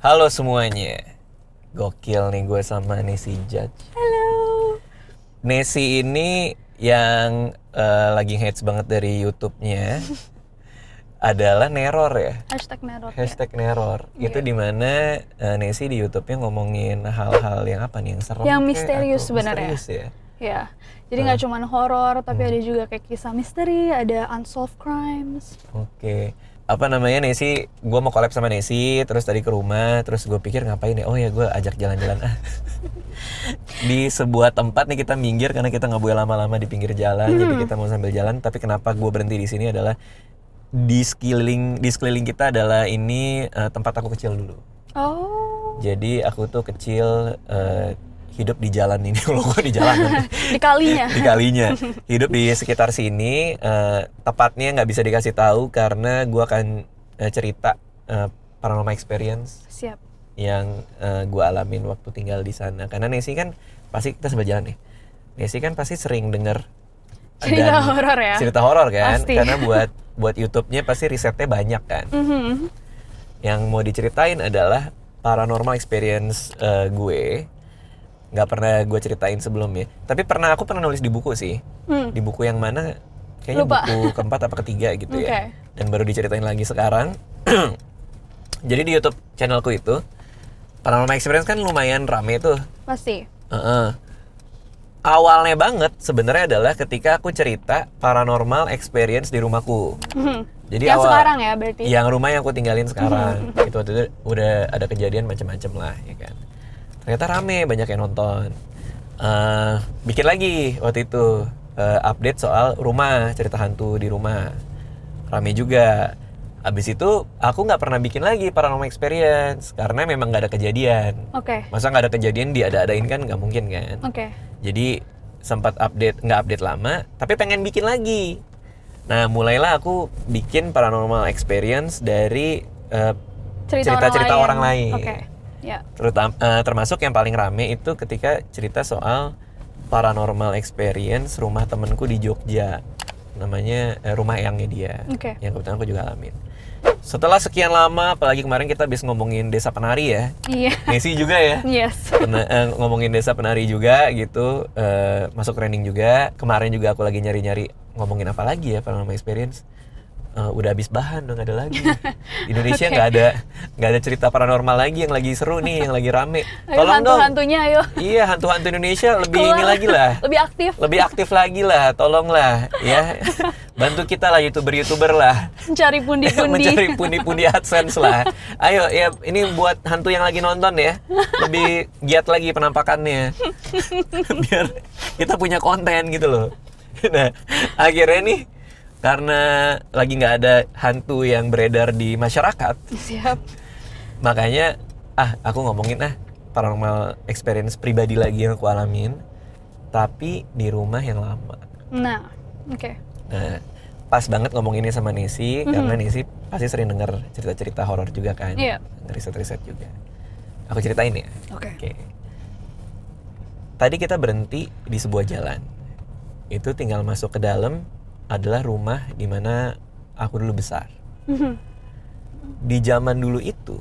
Halo semuanya, gokil nih gue sama Nesi Judge. Halo. Nesi ini yang lagi hits banget dari YouTube-nya adalah neror ya. #neror. Hashtag neror. Iya. Itu dimana Nesi di YouTube-nya ngomongin hal-hal yang apa nih, yang serem Yang kek misterius atau sebenarnya. misterius ya. Ya. Jadi nggak cuma horor, tapi ada juga kayak kisah misteri, ada unsolved crimes. Oke. Apa namanya, Nesi, gue mau collab sama Nesi, terus tadi ke rumah, terus gue pikir ngapain ya, oh ya gue ajak jalan-jalan di sebuah tempat nih, kita minggir karena kita nggak boleh lama-lama di pinggir jalan, jadi kita mau sambil jalan. Tapi kenapa gue berhenti di sini adalah di sekeliling kita adalah ini tempat aku kecil dulu. Oh. Jadi aku tuh kecil hidup di jalan ini. Loh, kok di jalan? Di kalinya. Di kalinya. Hidup di sekitar sini. Tepatnya nggak bisa dikasih tahu karena gue akan cerita paranormal experience Siap. yang gue alamin waktu tinggal di sana. Karena Nesi kan pasti, kita sambil jalan nih, Nesi kan pasti sering denger Cerita horor ya. cerita horor kan. Pasti. Karena buat YouTube-nya pasti risetnya banyak kan. Yang mau diceritain adalah paranormal experience gue. Nggak pernah gue ceritain sebelumnya, tapi aku pernah nulis di buku sih. Di buku yang mana, kayaknya Lupa. buku keempat apa ketiga gitu ya. Okay. Dan baru diceritain lagi sekarang. Jadi di YouTube channelku itu paranormal experience kan lumayan rame tuh. Pasti. Awalnya banget sebenarnya adalah ketika aku cerita paranormal experience di rumahku. Jadi Yang sekarang ya berarti. Yang rumah yang aku tinggalin sekarang. Itu waktu itu udah ada kejadian macam-macam lah ya kan. Ternyata rame, banyak yang nonton. Bikin lagi waktu itu update soal rumah, cerita hantu di rumah. Rame juga. Abis itu aku nggak pernah bikin lagi paranormal experience karena memang nggak ada kejadian. Oke. Masa nggak ada kejadian diada-adain kan nggak mungkin kan. Oke. Jadi sempat nggak update lama, tapi pengen bikin lagi. Nah mulailah aku bikin paranormal experience dari cerita-cerita orang lain. Oke. Ya. Termasuk yang paling rame itu ketika cerita soal paranormal experience rumah temenku di Jogja. Namanya rumah eyangnya dia. Oke. Yang kebetulan aku juga alamin. Setelah sekian lama, apalagi kemarin kita habis ngomongin Desa Penari ya. Iya. Nesi juga ya. Yes. Ngomongin Desa Penari juga gitu. Masuk trending juga. Kemarin juga aku lagi nyari-nyari ngomongin apa lagi ya paranormal experience. Udah habis bahan, udah nggak ada lagi. Di Indonesia nggak ada cerita paranormal lagi yang lagi seru nih, yang lagi rame. Ayo Tolong dong. hantu-hantunya ayo. Iya, hantu-hantu Indonesia lebih Keluar. ini lagi lah. Lebih aktif. Lagi lah, tolonglah ya. Bantu kita lah, YouTuber lah. Mencari pundi-pundi. Mencari pundi-pundi AdSense lah. Ayo ya, ini buat hantu yang lagi nonton ya. Lebih giat lagi penampakannya. Biar kita punya konten gitu loh. Nah, akhirnya nih karena lagi nggak ada hantu yang beredar di masyarakat, Siap. makanya aku ngomongin paranormal experience pribadi lagi yang aku alamin, tapi di rumah yang lama. Nah, oke. Nah, pas banget ngomonginnya sama Nesi, karena Nesi pasti sering denger cerita-cerita horor juga kan, Iya. riset-riset juga. Aku ceritain ya. Oke. Tadi kita berhenti di sebuah jalan. Itu tinggal masuk ke dalam adalah rumah di mana aku dulu besar. Di zaman dulu itu,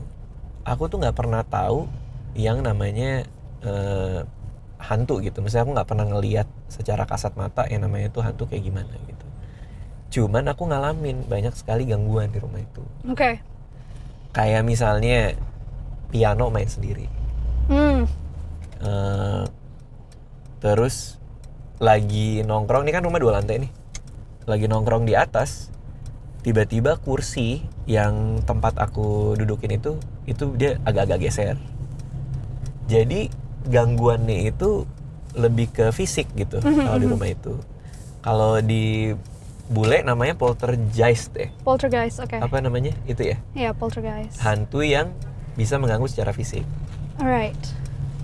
aku tuh nggak pernah tahu yang namanya hantu gitu. Misalnya aku nggak pernah ngelihat secara kasat mata yang namanya itu hantu kayak gimana gitu. Cuman aku ngalamin banyak sekali gangguan di rumah itu. Oke. Kayak misalnya piano main sendiri. Terus lagi nongkrong, ini kan rumah 2 lantai nih. Lagi nongkrong di atas, tiba-tiba kursi yang tempat aku dudukin itu dia agak-agak geser. Jadi gangguannya itu lebih ke fisik gitu kalau di rumah itu. Kalau di bule namanya poltergeist deh. Poltergeist, oke. Apa namanya? Itu ya? Iya, poltergeist. Hantu yang bisa mengganggu secara fisik. Alright.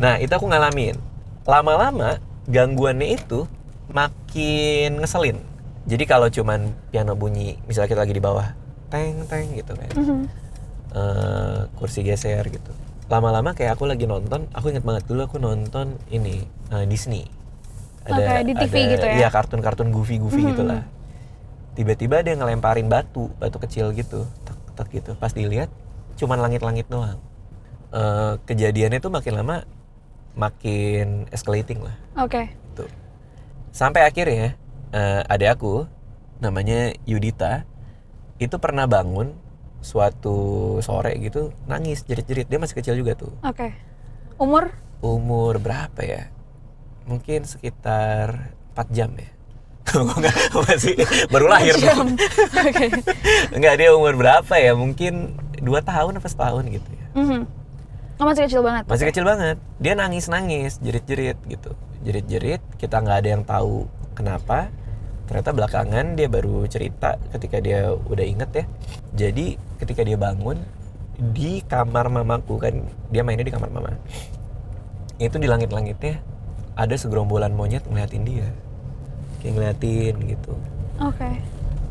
Nah, itu aku ngalamin. Lama-lama gangguannya itu makin ngeselin. Jadi kalau cuman piano bunyi, misalnya kita lagi di bawah, teng teng gitu kan, kursi geser gitu. Lama-lama kayak aku lagi nonton, aku inget banget dulu aku nonton ini Disney. Ada di TV gitu ya? Iya, kartun-kartun goofy gitulah. Tiba-tiba dia ngelemparin batu kecil gitu, tek gitu. Pas dilihat, cuman langit-langit doang. kejadiannya tuh makin lama makin escalating lah. Oke. Tuh. Sampai akhirnya adik aku namanya Yudita itu pernah bangun suatu sore gitu nangis jerit-jerit. Dia masih kecil juga tuh. Oke. Umur Berapa ya? Mungkin sekitar 4 jam ya. Masih baru lahir dong. Oke. Enggak, dia umur berapa ya? Mungkin 2 tahun apa setahun gitu ya. Oh, masih kecil banget. Masih Oke. kecil banget. Dia nangis-nangis, jerit-jerit gitu. Jerit-jerit, kita nggak ada yang tahu kenapa. Ternyata belakangan dia baru cerita ketika dia udah inget ya. Jadi ketika dia bangun di kamar mamaku, kan dia mainnya di kamar mama. Itu di langit-langitnya ada segerombolan monyet ngeliatin dia. Kayak ngeliatin gitu. Oke.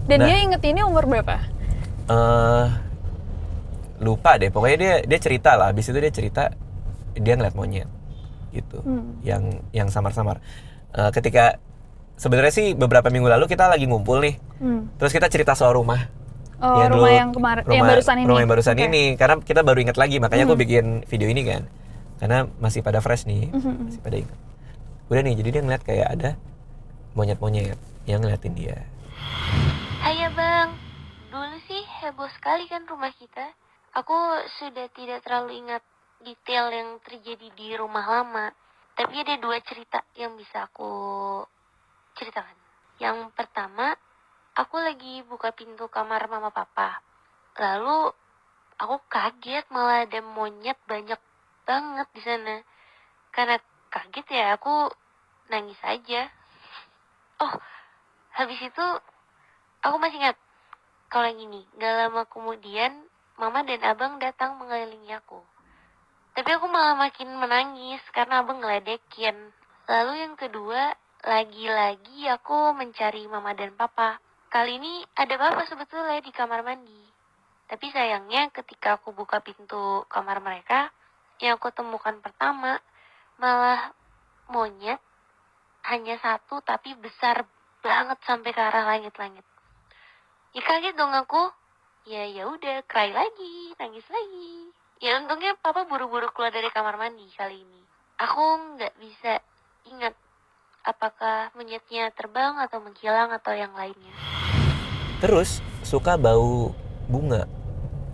Dan Nah. dia inget ini umur berapa? Lupa deh, pokoknya dia cerita lah. Habis itu dia cerita dia ngeliat monyet gitu. Yang samar-samar. Ketika sebenarnya sih beberapa minggu lalu kita lagi ngumpul nih. Terus kita cerita soal rumah. Oh, Ya, rumah dulu, yang kemarin, yang barusan ini. Rumah yang barusan Oke. ini, karena kita baru ingat lagi, makanya aku bikin video ini kan. Karena masih pada fresh nih, masih pada ingat. Udah nih, jadi dia ngeliat kayak ada monyet-monyet yang ngeliatin dia. Hai Bang, dulu sih heboh sekali kan rumah kita. Aku sudah tidak terlalu ingat detail yang terjadi di rumah lama. Tapi ada 2 cerita yang bisa aku ceritakan. Yang pertama, aku lagi buka pintu kamar mama papa. Lalu aku kaget malah ada monyet banyak banget di sana. Karena kaget ya, aku nangis aja. Oh, habis itu aku masih ingat kalau yang ini. Gak lama kemudian mama dan abang datang mengelilingi aku. Tapi aku malah makin menangis karena abang ngeledekin. Lalu yang kedua, lagi-lagi aku mencari mama dan papa. Kali ini ada papa sebetulnya di kamar mandi. Tapi sayangnya ketika aku buka pintu kamar mereka, yang aku temukan pertama malah monyet, hanya satu tapi besar banget sampai ke arah langit-langit. Ya kaget dong aku. Ya udah, cry lagi, nangis lagi. Ya untungnya papa buru-buru keluar dari kamar mandi kali ini. Aku nggak bisa ingat apakah monyetnya terbang atau menghilang atau yang lainnya. Terus suka bau bunga.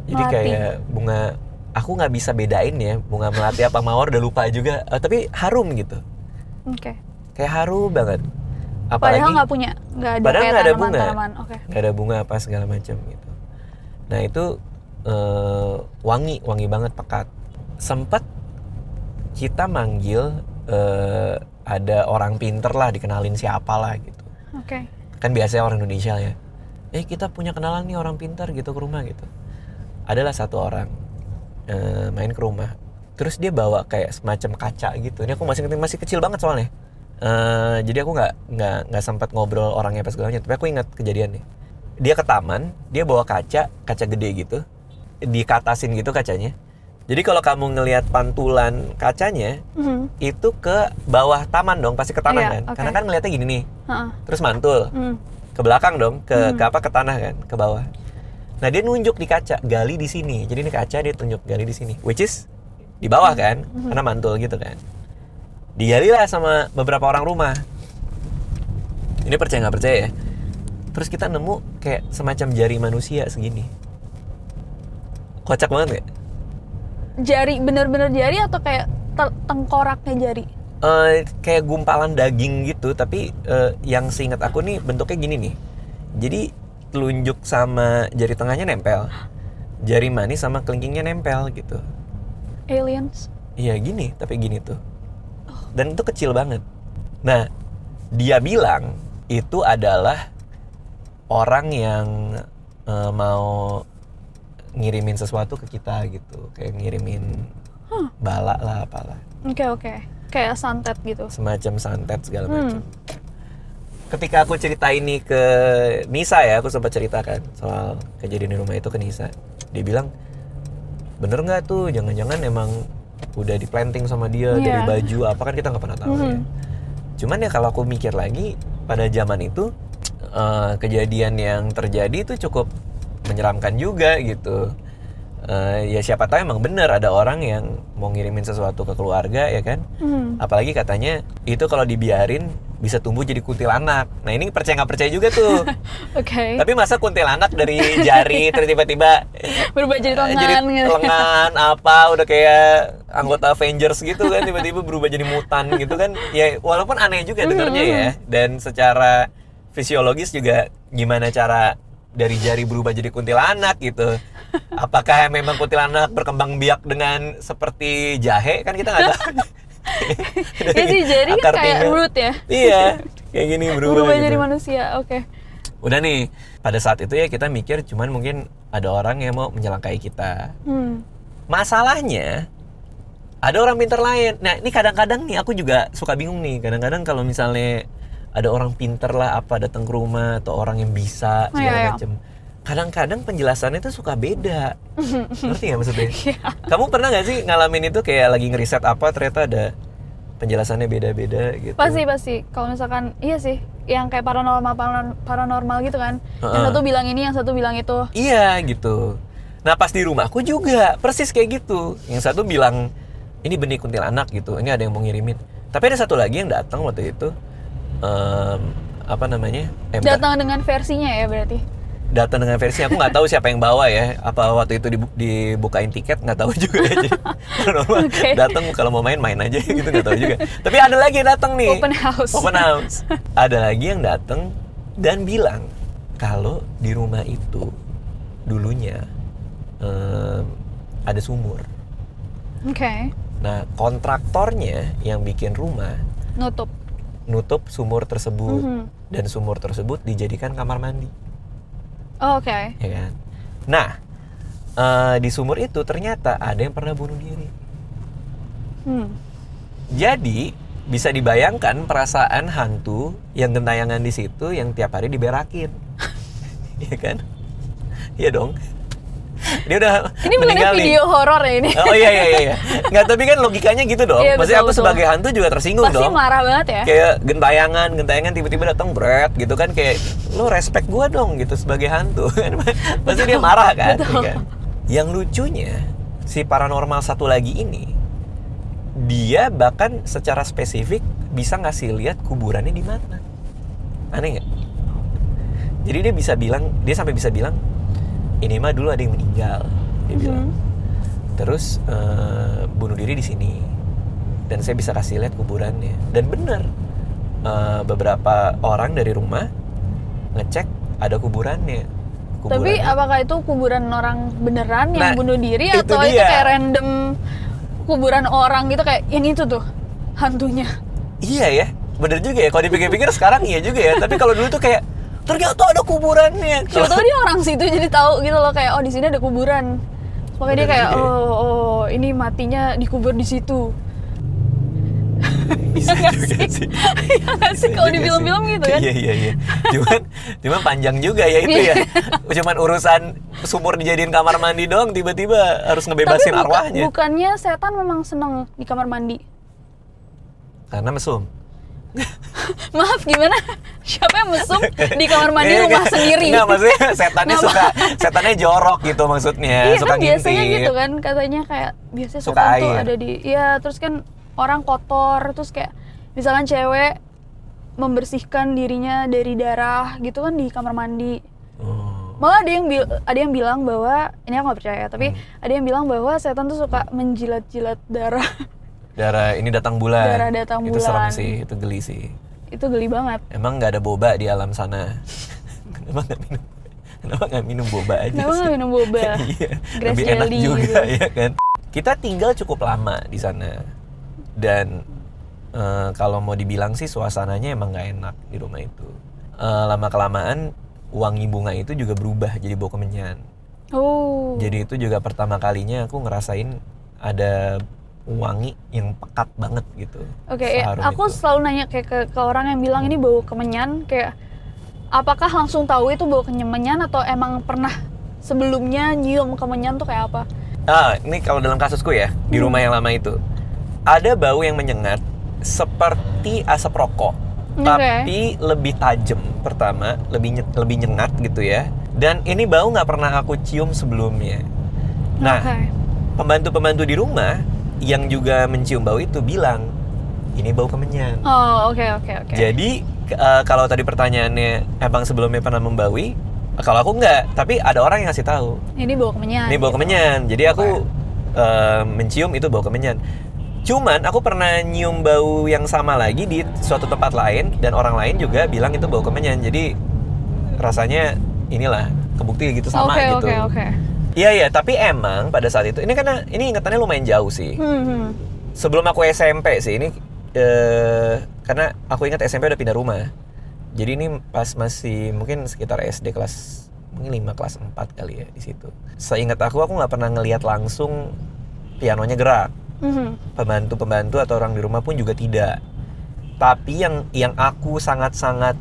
Jadi Melati. kayak bunga, aku nggak bisa bedain ya bunga melati apa mawar, udah lupa juga. Tapi harum gitu, Oke. kayak harum banget. Padahal Apalagi nggak punya, nggak ada padahal kayak nggak ada bunga. tanaman-tanaman. Oke. nggak ada bunga apa segala macam gitu. Nah itu wangi banget, pekat. Sempet kita manggil ada orang pinter lah, dikenalin siapa lah gitu. Oke. Kan biasanya orang Indonesia ya, kita punya kenalan nih orang pintar gitu ke rumah gitu. Adalah satu orang main ke rumah, terus dia bawa kayak semacam kaca gitu. Ini aku masih kecil banget soalnya. Jadi aku nggak sempat ngobrol orangnya pas segalanya, tapi aku ingat kejadiannya. Dia ke taman, dia bawa kaca gede gitu, dikatasin gitu kacanya. Jadi kalau kamu ngelihat pantulan kacanya, itu ke bawah taman dong, pasti ke tanah Iya, kan? oke. Karena kan ngelihatnya gini nih, Heeh. terus mantul ke belakang dong, ke tanah kan, ke bawah. Nah dia nunjuk di kaca, gali di sini. Jadi ini kaca, dia tunjuk gali di sini, which is di bawah kan, karena mantul gitu kan. Digali lah sama beberapa orang rumah. Ini percaya nggak percaya ya? Terus kita nemu kayak semacam jari manusia segini. Kocak banget nggak? Jari, bener-bener jari atau kayak tengkoraknya jari? Kayak gumpalan daging gitu, tapi yang seingat aku nih bentuknya gini nih. Jadi telunjuk sama jari tengahnya nempel, jari manis sama kelingkingnya nempel gitu. Aliens? Iya gini, tapi gini tuh. Dan itu kecil banget. Nah, dia bilang itu adalah orang yang mau ngirimin sesuatu ke kita gitu, kayak ngirimin bala lah apalah. Oke. Kayak santet gitu. Semacam santet segala macam. Ketika aku cerita ini ke Nisa ya, aku sempat ceritakan soal kejadian di rumah itu ke Nisa. Dia bilang, bener nggak tuh, jangan-jangan emang udah di planting sama dia dari baju apa, kan kita nggak pernah tahu ya. Cuman ya kalau aku mikir lagi, pada zaman itu kejadian yang terjadi itu cukup menyeramkan juga gitu. Ya siapa tahu emang bener ada orang yang mau ngirimin sesuatu ke keluarga ya kan. Apalagi katanya itu kalau dibiarin bisa tumbuh jadi kuntilanak. Nah ini percaya nggak percaya juga tuh. Oke. Tapi masa kuntilanak dari jari terus tiba-tiba Berubah jadi lengan jadi gitu. lengan apa udah kayak anggota Avengers gitu kan, tiba-tiba berubah jadi mutan gitu kan. Ya walaupun aneh juga dengernya ya. Dan secara fisiologis juga gimana cara dari jari berubah jadi kuntilanak gitu. Apakah memang kuntilanak berkembang biak dengan seperti jahe, kan kita nggak tahu. Ya sih, jadi kan Akar kayak pinggang. root ya. Iya, kayak gini berubah Berubah gitu. jadi manusia. Oke. Udah nih, pada saat itu ya kita mikir cuman mungkin ada orang yang mau menyelangkai kita. Masalahnya ada orang pintar lain. Nah ini kadang-kadang nih aku juga suka bingung nih. Kadang-kadang kalau misalnya ada orang pintar lah apa datang ke rumah atau orang yang bisa segala iya. macem. Kadang-kadang penjelasannya tuh suka beda. Ngerti nggak maksudnya? Kamu pernah nggak sih ngalamin itu kayak lagi ngeriset apa ternyata ada penjelasannya beda-beda gitu? Pasti. Kalau misalkan iya sih, yang kayak paranormal gitu kan. Yang satu bilang ini, yang satu bilang itu. Iya gitu. Nah pas di rumahku juga persis kayak gitu. Yang satu bilang ini benih kuntilanak gitu. Ini ada yang mau ngirimin. Tapi ada satu lagi yang datang waktu itu. Apa namanya? Datang dengan versinya ya berarti. Datang dengan versi aku nggak tahu siapa yang bawa ya. Apa waktu itu dibukain tiket nggak tahu juga ya. Jadi normal datang kalau mau main aja gitu nggak tahu juga. Tapi ada lagi yang datang nih. Open house. Ada lagi yang datang dan bilang kalau di rumah itu dulunya ada sumur. Oke. Nah kontraktornya yang bikin rumah nutup sumur tersebut dan sumur tersebut dijadikan kamar mandi. Oh, oke. Ya kan? Nah, di sumur itu ternyata ada yang pernah bunuh diri. Jadi, bisa dibayangkan perasaan hantu yang gentayangan di situ yang tiap hari diberakin. Iya kan? Iya dong. Dia udah Ini bukannya meninggal nih. video horor ya ini? Oh iya. Nggak, tapi kan logikanya gitu dong. Iya, Maksudnya aku betul. sebagai hantu juga tersinggung Pasti dong. marah banget ya? Kayak gentayangan tiba-tiba datang bret gitu kan, kayak lo respect gua dong gitu sebagai hantu kan. Pasti dia marah kan, ya kan? Yang lucunya si paranormal satu lagi ini dia bahkan secara spesifik bisa ngasih lihat kuburannya di mana. Aneh nggak? Jadi dia sampai bisa bilang ini mah dulu ada yang meninggal, dia bilang. Terus bunuh diri di sini. Dan saya bisa kasih lihat kuburannya. Dan benar, beberapa orang dari rumah ngecek ada kuburannya. Tapi apakah itu kuburan orang beneran yang bunuh diri itu atau dia. itu kayak random kuburan orang gitu, kayak yang itu tuh hantunya? Iya ya, bener juga ya. Kalau dipikir-pikir sekarang iya juga ya. Tapi kalau dulu tuh kayak ternyata ada kuburannya. Siapa tahu dia orang situ jadi tahu gitu loh, kayak oh di sini ada kuburan. Makanya dia kayak oh ini matinya dikubur di situ. Bisa juga sih. Iya nggak sih kalau di film-film gitu kan? Iya. Cuman panjang juga ya itu ya. Cuman urusan sumur dijadiin kamar mandi doang, tiba-tiba harus ngebebasin Tapi arwahnya. bukannya setan memang seneng di kamar mandi? Karena mesum. Maaf, gimana? Siapa yang mesum di kamar mandi rumah sendiri? Enggak, maksudnya setannya jorok gitu maksudnya. Iya Suka kan biasanya ngintip. gitu kan, katanya kayak biasanya Suka setan tuh air. ada di, iya terus kan orang kotor, terus kayak misalkan cewek membersihkan dirinya dari darah gitu kan di kamar mandi. Malah ada yang bilang bahwa, ini aku nggak percaya, tapi ada yang bilang bahwa setan tuh suka menjilat-jilat darah. Darah ini datang bulan. Darah datang Itu serem bulan. sih, itu geli sih. Itu geli banget. Emang nggak ada boba di alam sana? Kenapa nggak minum boba aja Kenapa sih? nggak minum boba? Iya, Grass lebih enak jelly juga gitu. ya kan. Kita tinggal cukup lama di sana dan kalau mau dibilang sih suasananya emang nggak enak di rumah itu. Lama kelamaan wangi bunga itu juga berubah jadi bau kemenyan. Oh. Jadi itu juga pertama kalinya aku ngerasain ada wangi yang pekat banget gitu. Oke, seharum aku itu. selalu nanya kayak ke orang yang bilang ini bau kemenyan, kayak apakah langsung tahu itu bau kemenyan atau emang pernah sebelumnya nyium kemenyan tuh kayak apa? Ini kalau dalam kasusku ya, di rumah yang lama itu ada bau yang menyengat seperti asap rokok, tapi lebih tajam pertama, lebih nyengat gitu ya. Dan ini bau nggak pernah aku cium sebelumnya. Nah, Oke. pembantu-pembantu di rumah yang juga mencium bau itu bilang, ini bau kemenyan. Oh, oke. Jadi kalau tadi pertanyaannya, abang sebelumnya pernah membaui? Kalau aku enggak, tapi ada orang yang ngasih tahu. Ini bau kemenyan. Ini bau gitu. kemenyan. Jadi aku mencium itu bau kemenyan. Cuman aku pernah nyium bau yang sama lagi di suatu tempat lain dan orang lain juga bilang itu bau kemenyan. Jadi rasanya inilah kebukti gitu sama gitu. Oke. Iya, tapi emang pada saat itu ini karena ini ingatannya lumayan jauh sih. Sebelum aku SMP sih ini karena aku ingat SMP udah pindah rumah. Jadi ini pas masih mungkin sekitar SD kelas mungkin 5 kelas 4 kali ya di situ. Seingat aku nggak pernah ngelihat langsung pianonya gerak. Pembantu-pembantu atau orang di rumah pun juga tidak. Tapi yang aku sangat-sangat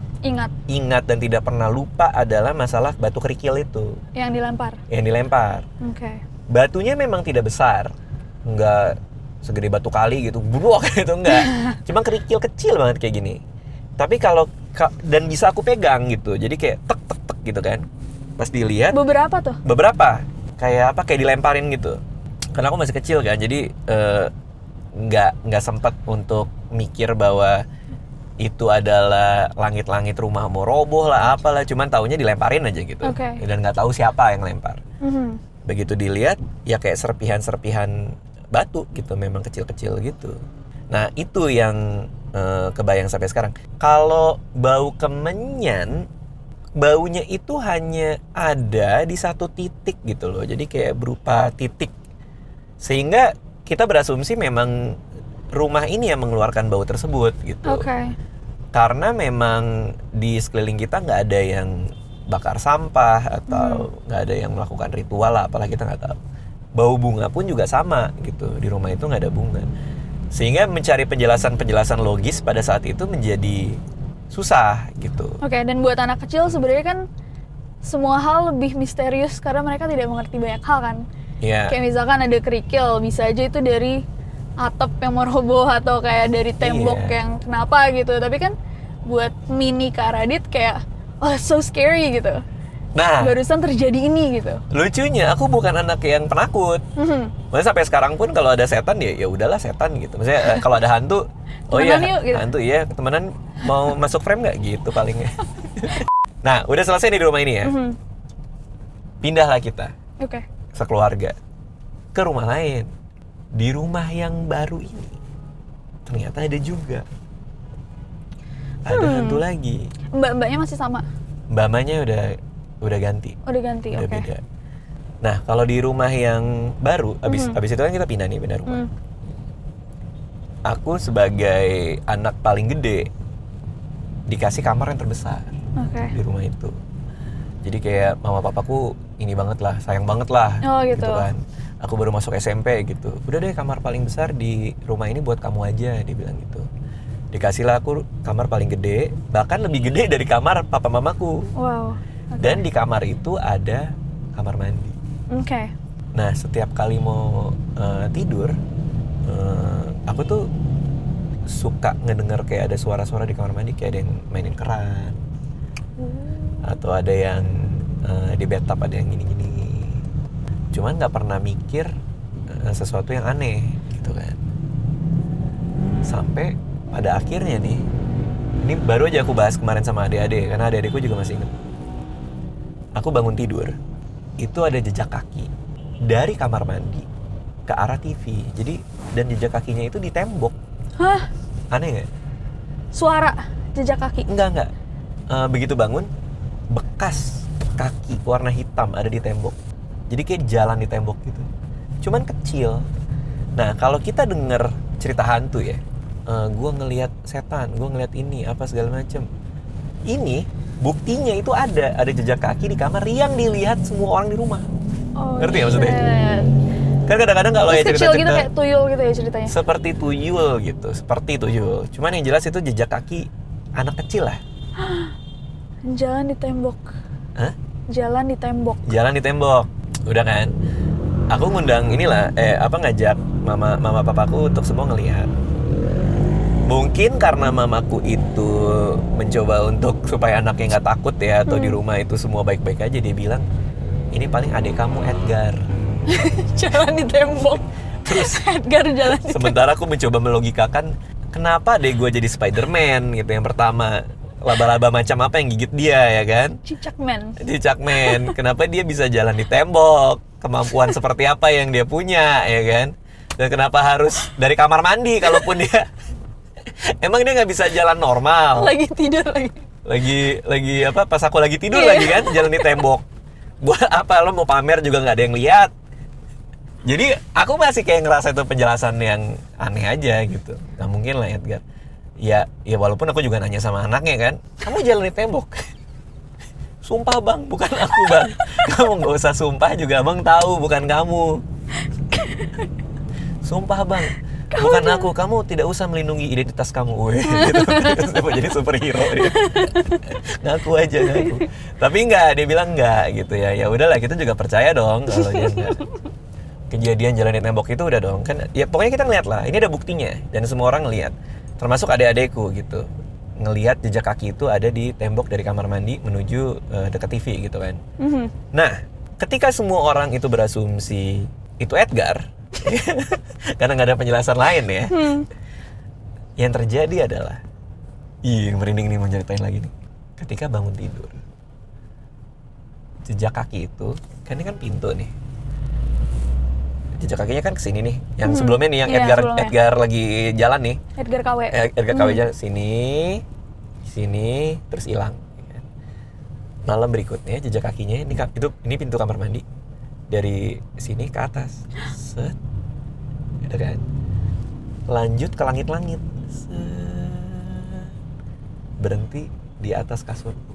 ingat dan tidak pernah lupa adalah masalah batu kerikil itu. Yang dilempar. Oke. Batunya memang tidak besar. Enggak segede batu kali gitu. Buruak gitu enggak. Cuma kerikil kecil banget kayak gini. Tapi dan bisa aku pegang gitu. Jadi kayak tek gitu kan. Pas dilihat Beberapa tuh? Beberapa. Kayak dilemparin gitu. Karena aku masih kecil kan, jadi nggak sempat untuk mikir bahwa itu adalah langit-langit rumah mau roboh lah apalah, cuman taunya dilemparin aja gitu. Okay. Dan nggak tahu siapa yang lempar. Begitu dilihat ya kayak serpihan batu gitu, memang kecil-kecil gitu. Nah itu yang kebayang sampai sekarang. Kalau bau kemenyan, baunya itu hanya ada di satu titik gitu loh, jadi kayak berupa titik. Sehingga kita berasumsi memang rumah ini yang mengeluarkan bau tersebut gitu. Oke. Karena memang di sekeliling kita nggak ada yang bakar sampah atau nggak ada yang melakukan ritual lah, apalagi kita nggak tahu. Bau bunga pun juga sama gitu, di rumah itu nggak ada bunga. Sehingga mencari penjelasan logis pada saat itu menjadi susah gitu. Oke, dan buat anak kecil sebenarnya kan semua hal lebih misterius karena mereka tidak mengerti banyak hal kan. Yeah. Kayak misalkan ada kerikil, bisa aja itu dari atap yang mau roboh atau kayak dari tembok yang kenapa gitu. Tapi kan buat mini Kak Radit kayak so scary gitu. Nah, barusan terjadi ini gitu. Lucunya aku bukan anak yang penakut. Maksudnya sampai sekarang pun kalau ada setan ya udahlah setan gitu. Maksudnya kalau ada hantu, yuk, gitu. Hantu iya, temenan mau masuk frame nggak gitu palingnya. Nah, udah selesai nih di rumah ini ya. Pindahlah kita. Oke. Sekeluarga ke rumah lain. Di rumah yang baru ini ternyata ada juga hantu lagi. Mbak-mbaknya masih sama? Mbak-mbaknya udah ganti. Udah ganti, udah oke. beda. Nah, kalau di rumah yang baru, abis itu kan kita pindah rumah. Aku sebagai anak paling gede dikasih kamar yang terbesar di rumah itu. Jadi kayak mama papaku ini banget lah, sayang banget lah, gitu kan. Aku baru masuk SMP gitu. Udah deh kamar paling besar di rumah ini buat kamu aja, dia bilang gitu. Dikasihlah aku kamar paling gede, bahkan lebih gede dari kamar papa mamaku. Wow. Okay. Dan di kamar itu ada kamar mandi. Oke. Nah setiap kali mau tidur, aku tuh suka ngedenger kayak ada suara-suara di kamar mandi, kayak ada yang mainin keran, atau ada yang di bathtub ada yang gini-gini. Cuman nggak pernah mikir sesuatu yang aneh gitu kan. Sampai pada akhirnya nih, ini baru aja aku bahas kemarin sama adik-adik, karena adik-adikku juga masih ingat. Aku bangun tidur, itu ada jejak kaki dari kamar mandi ke arah TV. Jadi dan jejak kakinya itu di tembok. Hah? Aneh nggak? Suara jejak kaki? Enggak. Begitu bangun, bekas kaki warna hitam ada di tembok. Jadi kayak jalan di tembok gitu. Cuman kecil. Nah kalau kita denger cerita hantu ya, gue ngelihat setan, gue ngelihat ini apa segala macem. Ini buktinya itu ada jejak kaki di kamar yang dilihat semua orang di rumah. Ngerti ya maksudnya? Kan kadang-kadang kalau ya cerita-cerita gitu kayak tuyul gitu ya ceritanya. Seperti tuyul. Cuman yang jelas itu jejak kaki anak kecil lah. Jalan di tembok. Hah? Jalan di tembok. Udah kan? Aku ngundang ngajak mama papaku untuk semua ngelihat. Mungkin karena mamaku itu mencoba untuk supaya anaknya nggak takut ya, atau di rumah itu semua baik-baik aja, dia bilang ini paling adik kamu Edgar. Jalan di tembok. Terus Edgar jalan di sementara aku mencoba melogikakan kenapa deh gue jadi Spider-Man gitu. Yang pertama, laba-laba macam apa yang gigit dia ya kan? Cicakman. Kenapa dia bisa jalan di tembok? Kemampuan seperti apa yang dia punya ya kan? Dan kenapa harus dari kamar mandi kalaupun dia emang dia nggak bisa jalan normal? lagi tidur lagi. Lagi apa? Pas aku lagi tidur lagi kan jalan di tembok. Buat apa lo mau pamer juga nggak ada yang lihat? Jadi aku masih kayak ngerasa itu penjelasan yang aneh aja gitu. Nggak mungkin lah Edgar. Ya walaupun aku juga nanya sama anaknya kan, kamu jalan di tembok. Sumpah bang, bukan aku bang. Kamu nggak usah sumpah juga abang tahu bukan kamu. Sumpah bang, bukan aku. Kamu tidak usah melindungi identitas kamu. Weh, gitu. Terus jadi superhero dia. Ngaku aja ngaku. Tapi enggak, dia bilang enggak gitu ya. Ya udahlah, kita juga percaya dong kalau dia enggak. Kejadian jalan di tembok itu udah dong kan. Ya pokoknya kita ngeliat lah. Ini ada buktinya dan semua orang ngeliat. Termasuk adik-adikku gitu. Ngeliat jejak kaki itu ada di tembok dari kamar mandi menuju dekat TV gitu kan. Nah, ketika semua orang itu berasumsi itu Edgar, karena nggak ada penjelasan lain ya. Yang terjadi adalah, merinding nih mau ceritain lagi nih. Ketika bangun tidur, jejak kaki itu, kan ini kan pintu nih. Jejak kakinya kan kesini nih. Yang sebelumnya nih, yang Edgar lagi jalan nih. Edgar KW. Edgar KW jalan sini, terus hilang. Malam berikutnya jejak kakinya ini pintu kamar mandi. Dari sini ke atas, set, ada kan? Lanjut ke langit-langit, set, berhenti di atas kasurku.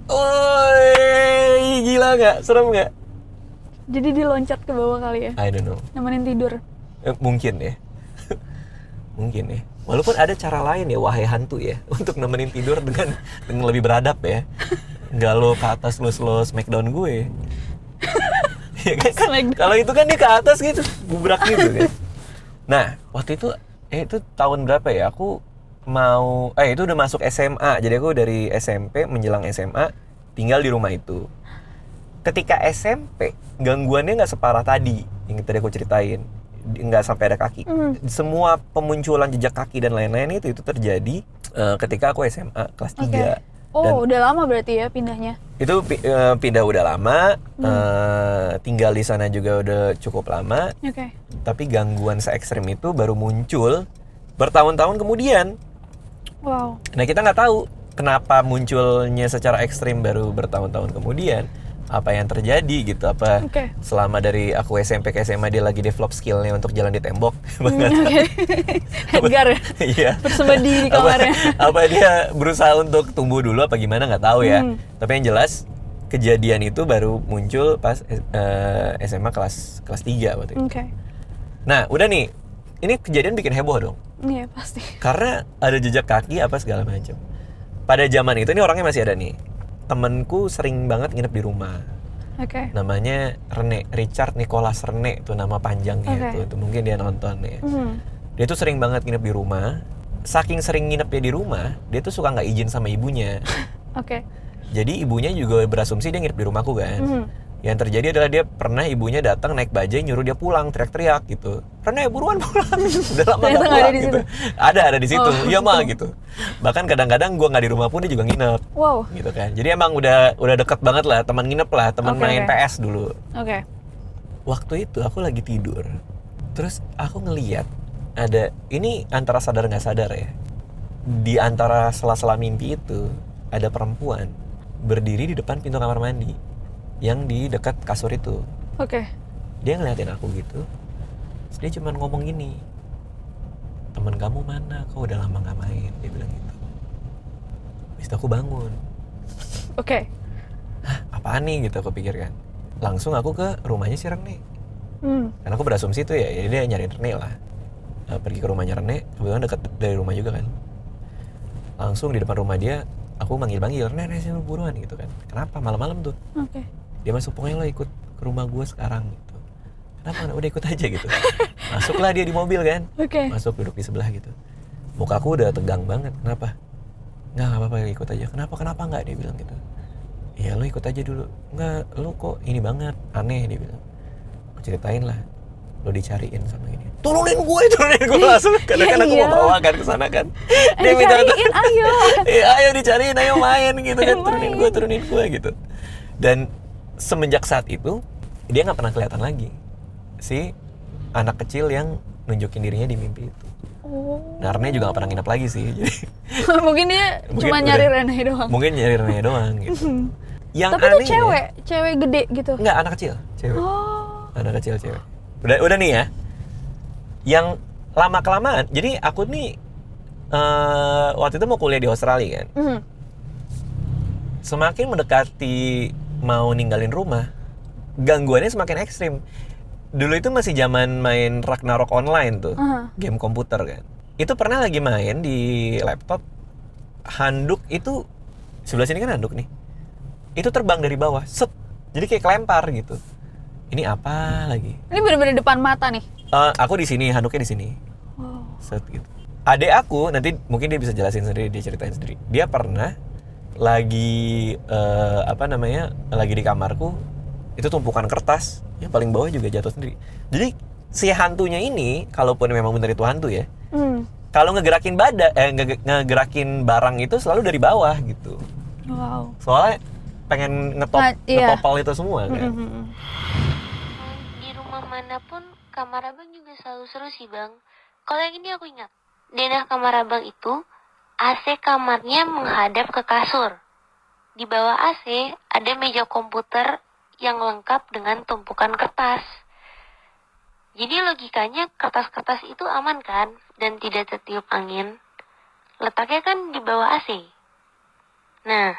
Oi, gila nggak? Serem nggak? Jadi dia loncat ke bawah kali ya? I don't know. Nemenin tidur. Mungkin ya. Mungkin ya. Walaupun ada cara lain ya, wahai hantu ya, untuk nemenin tidur dengan lebih beradab ya. Nggak lo ke atas lo smackdown gue. Ya kan? Kalau itu kan dia ke atas gitu, gubrak gitu kan. Nah, waktu itu itu tahun berapa ya? Aku mau itu udah masuk SMA. Jadi aku dari SMP menjelang SMA tinggal di rumah itu. Ketika SMP, gangguannya nggak separah tadi yang tadi aku ceritain, nggak sampai ada kaki. Semua pemunculan jejak kaki dan lain-lain itu terjadi ketika aku SMA kelas 3. Okay. Oh, dan udah lama berarti ya pindahnya? Itu pindah udah lama, tinggal di sana juga udah cukup lama. Okay. Tapi gangguan se-ekstrem itu baru muncul bertahun-tahun kemudian. Wow. Nah kita nggak tahu kenapa munculnya secara ekstrim baru bertahun-tahun kemudian. Apa yang terjadi gitu, apa selama dari aku SMP ke SMA dia lagi develop skillnya untuk jalan di tembok. Edgar ya? Iya. Bersemedi di kamarnya. Apa dia berusaha untuk tumbuh dulu apa gimana nggak tahu ya. Tapi yang jelas kejadian itu baru muncul pas SMA kelas 3 waktu itu. Nah udah nih, ini kejadian bikin heboh dong. Iya pasti. Karena ada jejak kaki apa segala macam. Pada zaman itu nih orangnya masih ada nih. Temenku sering banget nginep di rumah. Namanya Richard Nicholas Rene, itu nama panjangnya itu mungkin dia nonton ya. Dia tuh sering banget nginep di rumah. Saking sering nginepnya di rumah, dia tuh suka nggak izin sama ibunya. Jadi ibunya juga berasumsi dia nginep di rumahku kan. Yang terjadi adalah dia pernah ibunya datang naik bajai nyuruh dia pulang, teriak-teriak gitu. Rene buruan pulang. Udah lama nggak pulang gitu. Ada di situ. Iya mah gitu. Bahkan kadang-kadang gue nggak di rumah pun dia juga nginep. Wow. Gitu kan. Jadi emang udah deket banget lah, teman nginep lah, teman main PS dulu. Waktu itu aku lagi tidur. Terus aku ngeliat ada, ini antara sadar nggak sadar ya. Di antara sela-sela mimpi itu ada perempuan berdiri di depan pintu kamar mandi yang di dekat kasur itu. Dia ngeliatin aku gitu. Terus dia cuma ngomong gini, temen kamu mana? Kau udah lama gak main. Dia bilang gitu. Habis itu aku bangun. Hah, apaan nih gitu aku pikirkan. Langsung aku ke rumahnya si Rene. Karena aku berasumsi tuh ya dia nyariin Rene lah. Pergi ke rumahnya Rene, kebetulan dekat dari rumah juga kan. Langsung di depan rumah dia, aku manggil-manggil, Rene sini buruan gitu kan. Kenapa? Malam-malam tuh. Dia masuk, pokoknya lo ikut ke rumah gue sekarang gitu. Kenapa? Udah ikut aja gitu. Masuklah dia di mobil kan. Masuk duduk di sebelah gitu. Muka aku udah tegang banget. Kenapa? Nggak apa-apa ikut aja. Kenapa nggak? Dia bilang gitu. Iya lo ikut aja dulu. Nggak, lo kok ini banget, aneh dia bilang. ceritain lah, lo dicariin sama ini. Turunin gue langsung. Karena kan aku mau bawa kan ke sana kan. Dia minta Dicariin, ayo. ayo dicariin, ayo main gitu kan. Turunin gue gitu. Dan semenjak saat itu dia nggak pernah kelihatan lagi si anak kecil yang nunjukin dirinya di mimpi itu. Nah, Rene juga gak pernah nginep lagi sih. Jadi Mungkin dia cuma nyari Rene doang. Mungkin nyari Rene doang gitu. Yang Tapi itu anehnya, cewek gede gitu. enggak, anak kecil, cewek. Oh. Anak kecil cewek. Udah nih ya. Yang lama kelamaan, jadi aku nih waktu itu mau kuliah di Australia kan. Semakin mendekati mau ninggalin rumah, gangguannya semakin ekstrim. Dulu itu masih zaman main Ragnarok online tuh, game komputer kan. Itu pernah lagi main di laptop, handuk itu, sebelah sini kan handuk nih. Itu terbang dari bawah, set. Jadi kayak kelempar gitu. Ini apa lagi? Ini bener-bener depan mata nih. Aku di sini, handuknya di sini. Wow. Set gitu. Adek aku, nanti mungkin dia bisa jelasin sendiri, dia ceritain sendiri. Dia pernah lagi, lagi di kamarku, itu tumpukan kertas, yang paling bawah juga jatuh sendiri. Jadi si hantunya ini, kalaupun memang benar itu hantu ya, kalau ngegerakin ngegerakin barang itu selalu dari bawah gitu. Wow. Soalnya pengen ngetopal itu semua kan. Di rumah manapun kamar abang juga selalu seru sih bang. Kalau yang ini aku ingat, denah kamar abang itu AC kamarnya menghadap ke kasur. Di bawah AC ada meja komputer yang lengkap dengan tumpukan kertas. Jadi logikanya kertas-kertas itu aman kan dan tidak tertiup angin. Letaknya kan di bawah AC. Nah,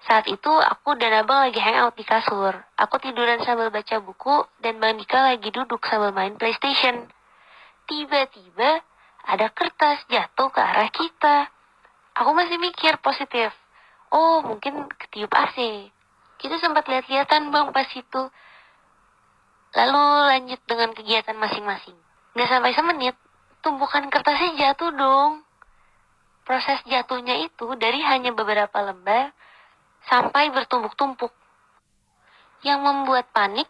saat itu aku dan abang lagi hangout di kasur. Aku tiduran sambil baca buku dan Bang Dika lagi duduk sambil main PlayStation. Tiba-tiba ada kertas jatuh ke arah kita. Aku masih mikir positif. Oh, mungkin ketiup AC. Kita sempat lihat-lihatan bang pas itu. Lalu lanjut dengan kegiatan masing-masing. Nggak sampai semenit, tumpukan kertasnya jatuh dong. Proses jatuhnya itu dari hanya beberapa lembar sampai bertumpuk-tumpuk. Yang membuat panik,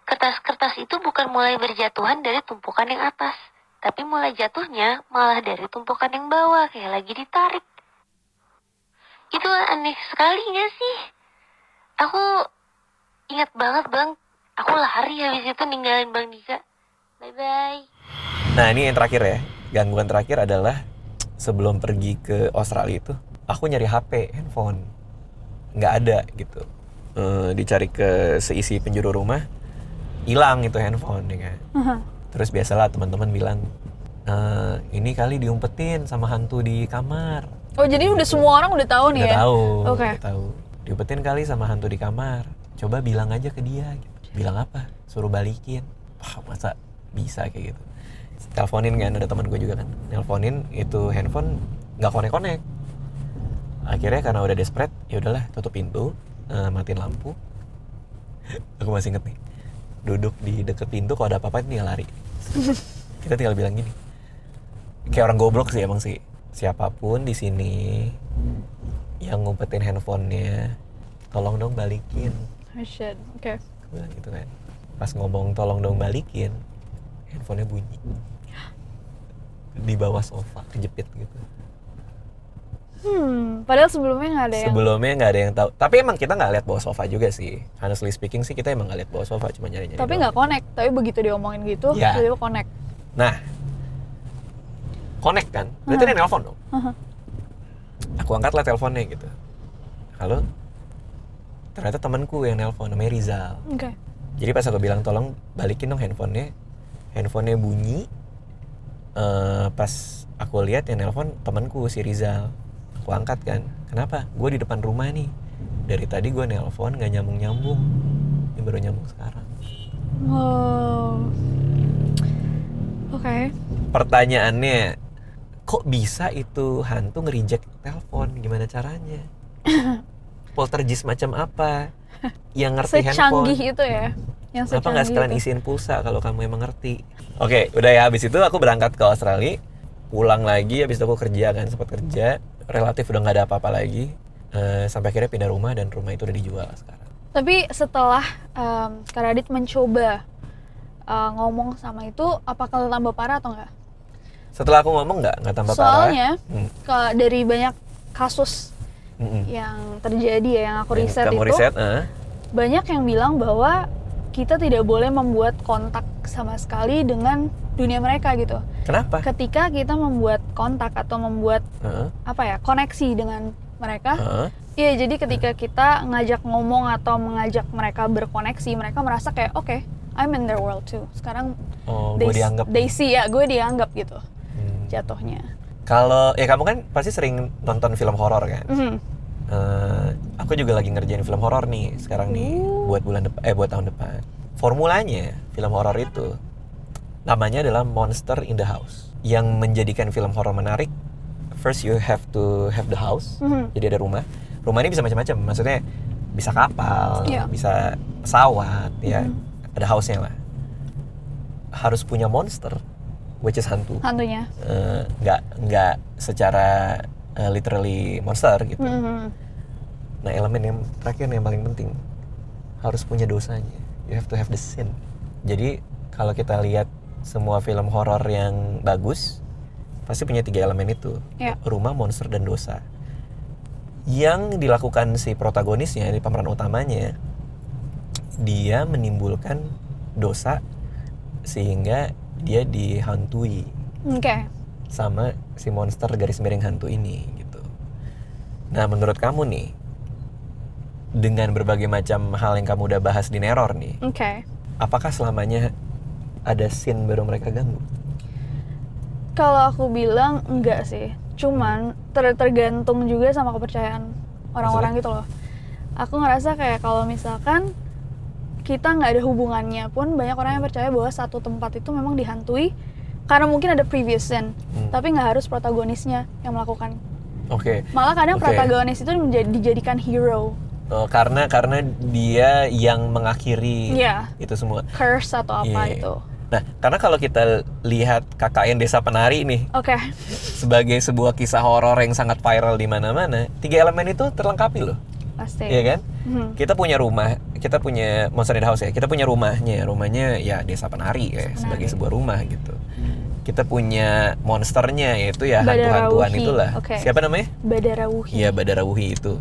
kertas-kertas itu bukan mulai berjatuhan dari tumpukan yang atas, tapi mulai jatuhnya malah dari tumpukan yang bawah, kayak lagi ditarik. Itu aneh sekali gak sih? Aku ingat banget bang, aku lari habis itu ninggalin Bang Dika. Bye-bye. Nah ini yang terakhir ya, gangguan terakhir adalah sebelum pergi ke Australia itu, aku nyari HP, handphone, nggak ada gitu. Dicari ke seisi penjuru rumah, hilang itu handphone ya kan. Terus biasalah teman-teman bilang, ini kali diumpetin sama hantu di kamar. Oh jadi udah semua orang udah tahu nih Udah ya? tahu, Oke. udah tahu. Diumpetin kali sama hantu di kamar. Coba bilang aja ke dia. Gitu. Bilang apa? Suruh balikin. Wah, masa bisa kayak gitu? Teleponin kan, ada teman gue juga kan. Nelponin itu handphone nggak konek-konek. Akhirnya karena udah desperate, ya udahlah tutup pintu, matiin lampu. Aku masih inget nih, duduk di deket pintu, kalau ada apa-apa tinggal lari. Kita tinggal bilang gini, kayak orang goblok sih emang sih. Siapapun di sini yang ngumpetin handphonenya, tolong dong balikin. Oh shit, oke. Gue bilang gitu kan. Pas ngomong tolong dong balikin, handphonenya bunyi di bawah sofa, kejepit gitu. Padahal sebelumnya nggak ada yang. Sebelumnya nggak ada yang tahu. Tapi emang kita nggak lihat bawah sofa juga sih. Honestly speaking sih kita emang nggak lihat bawah sofa, cuma nyari-nyari. Tapi nggak connect. Tapi begitu diomongin gitu, Ya. tiba-tiba connect. Nah, connect kan? Berarti dia nelpon dong. Aku angkat lah teleponnya gitu. Halo? Ternyata temanku yang nelpon, namanya Rizal. Oke. Jadi pas aku bilang tolong balikin dong handphonenya, handphonenya bunyi. Pas aku lihat yang nelpon temanku si Rizal. Aku angkat kan, kenapa? Gue di depan rumah nih. Dari tadi gue nelpon nggak nyambung-nyambung. Ini baru nyambung sekarang. Wow. Oke. Pertanyaannya, kok bisa itu hantu nge-reject telepon? Gimana caranya? Poltergeist macam apa yang ngerti handphone? Secanggih itu ya. Yang Kenapa nggak sekalian itu. isiin pulsa kalau kamu emang ngerti? Oke, udah ya. Habis itu aku berangkat ke Australia, pulang lagi. Habis itu aku kerja kan, sempat kerja. Relatif udah nggak ada apa-apa lagi. Sampai akhirnya pindah rumah dan rumah itu udah dijual sekarang. Tapi setelah Kak Radit mencoba ngomong sama itu, apakah tambah parah atau enggak? Setelah aku ngomong nggak tambah parah. Soalnya dari banyak kasus yang terjadi ya, yang aku riset kamu itu, riset, banyak yang bilang bahwa kita tidak boleh membuat kontak sama sekali dengan dunia mereka gitu. Kenapa? Ketika kita membuat kontak atau membuat koneksi dengan mereka, iya, jadi ketika kita ngajak ngomong atau mengajak mereka berkoneksi, mereka merasa kayak oke, I'm in their world too. Sekarang gue dianggap. they see ya, gue dianggap gitu. Jatuhnya. Kalau ya kamu kan pasti sering nonton film horor kan? Aku juga lagi ngerjain film horor nih sekarang nih buat buat tahun depan. Formulanya film horor itu namanya adalah Monster in the House. Yang menjadikan film horor menarik, first you have to have the house. Jadi ada rumah. Rumah ini bisa macam-macam. Maksudnya bisa kapal, bisa pesawat, ya. Ada house-nya lah. Harus punya monster, which is hantu. Hantunya. Nggak secara literally monster gitu. Nah, elemen yang terakhir yang paling penting harus punya dosanya. You have to have the sin. Jadi kalau kita lihat semua film horor yang bagus pasti punya 3 elemen itu. Rumah, monster, dan dosa. Yang dilakukan si protagonisnya, di pemeran utamanya, dia menimbulkan dosa sehingga dia dihantui sama si monster garis miring hantu ini gitu. Nah, menurut kamu nih, dengan berbagai macam hal yang kamu udah bahas di Neror nih, apakah selamanya ada scene baru mereka ganggu? Kalau aku bilang enggak sih, cuman tergantung juga sama kepercayaan orang-orang gitu loh. Aku ngerasa kayak kalau misalkan kita nggak ada hubungannya pun, banyak orang yang percaya bahwa satu tempat itu memang dihantui karena mungkin ada previous scene, tapi nggak harus protagonisnya yang melakukan. Malah kadang protagonis itu dijadikan hero. Karena dia yang mengakhiri itu semua. Curse atau apa itu. Nah, karena kalau kita lihat KKN Desa Penari nih, sebagai sebuah kisah horor yang sangat viral di mana-mana, 3 elemen itu terlengkapi loh. Pasti. Iya kan? Kita punya rumah, kita punya Monster in the House ya, kita punya rumahnya ya Desa Penari ya, sebagai sebuah rumah gitu. Kita punya monsternya, yaitu ya hantu-hantuan itulah. Siapa namanya? Badarawuhi. Iya, Badarawuhi itu.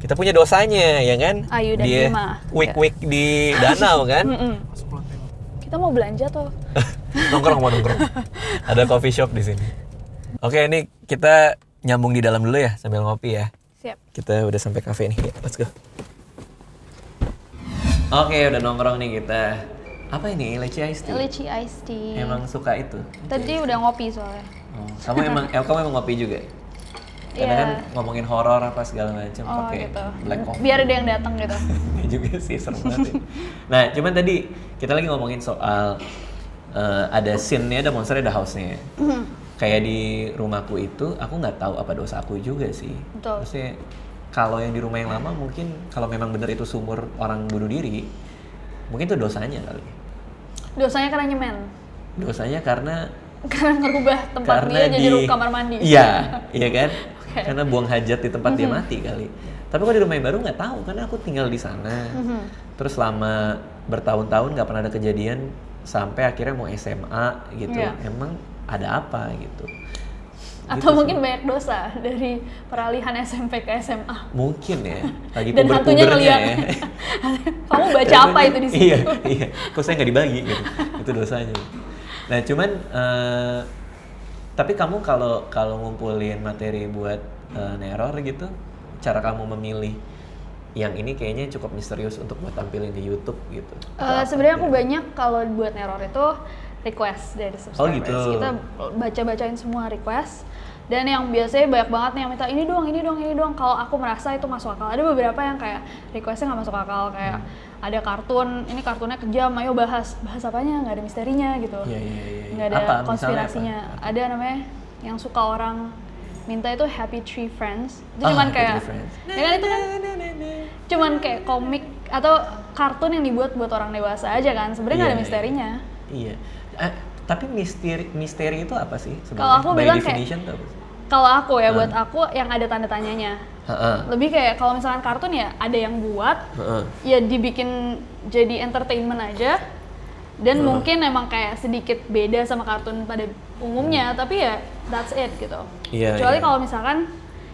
Kita punya dosanya, ya kan? Ayu dan dia Bima. Wik-wik di danau kan? Kita mau belanja tuh. Nongkrong. Ada coffee shop di sini. Oke, ini kita nyambung di dalam dulu ya sambil ngopi ya. Siap. Kita udah sampai cafe nih. Let's go. Oke, udah nongkrong nih kita. Apa ini? Lychee iced tea? Lychee iced tea. Emang suka itu? Tadi udah ngopi soalnya. Kamu emang ngopi juga? Karena kan ngomongin horor apa segala macam pakai gitu. black coffee. Biar ada yang datang gitu. Ini juga sih serem banget. Nah, cuman tadi kita lagi ngomongin soal ada scene-nya, ada monster, ada house-nya. Kayak di rumahku itu, aku nggak tahu apa dosa aku juga sih. Betul. Maksudnya kalau yang di rumah yang lama mungkin kalau memang benar itu sumur orang bunuh diri, mungkin itu dosanya kali. Dosanya karena nyemen. Dosanya karena ngerubah tempat dia jadi kamar mandi. Iya kan? Karena buang hajat di tempat dia mati kali. Tapi kalau di rumah yang baru nggak tahu, karena aku tinggal di sana. Terus selama bertahun-tahun nggak pernah ada kejadian sampai akhirnya mau SMA gitu. Emang ada apa gitu? Atau mungkin banyak dosa dari peralihan SMP ke SMA. Mungkin ya. Lagi dan hantunya ngeliat ya. Kamu baca apa itu di situ? Iya. Kok saya nggak dibagi gitu? Itu dosanya. Nah, cuman tapi kamu kalau ngumpulin materi buat Neror gitu, cara kamu memilih yang ini kayaknya cukup misterius untuk buat tampilin di YouTube gitu. Sebenarnya aku banyak kalau buat Neror itu request dari subscribers. Gitu. Kita baca-bacain semua request. Dan yang biasanya banyak banget nih yang minta ini doang. Kalau aku merasa itu masuk akal. Ada beberapa yang kayak requestnya nggak masuk akal, kayak ada kartun, ini kartunnya kejam, ayo bahas apanya, nggak ada misterinya gitu. Nggak ada apa? konspirasinya. Ada namanya yang suka orang minta itu Happy Tree Friends. Itu cuman kayak, ya kan itu kan cuman kayak komik atau kartun yang dibuat buat orang dewasa aja kan. Sebenarnya nggak ada misterinya. Iya. Tapi misteri itu apa sih sebenarnya? Kalau aku bilang kayak, kalau aku ya buat aku yang ada tanda tanyanya. Lebih kayak kalau misalkan kartun ya ada yang buat, ya dibikin jadi entertainment aja. Dan mungkin emang kayak sedikit beda sama kartun pada umumnya, tapi ya that's it gitu. Iya, Kecuali iya. kalau misalkan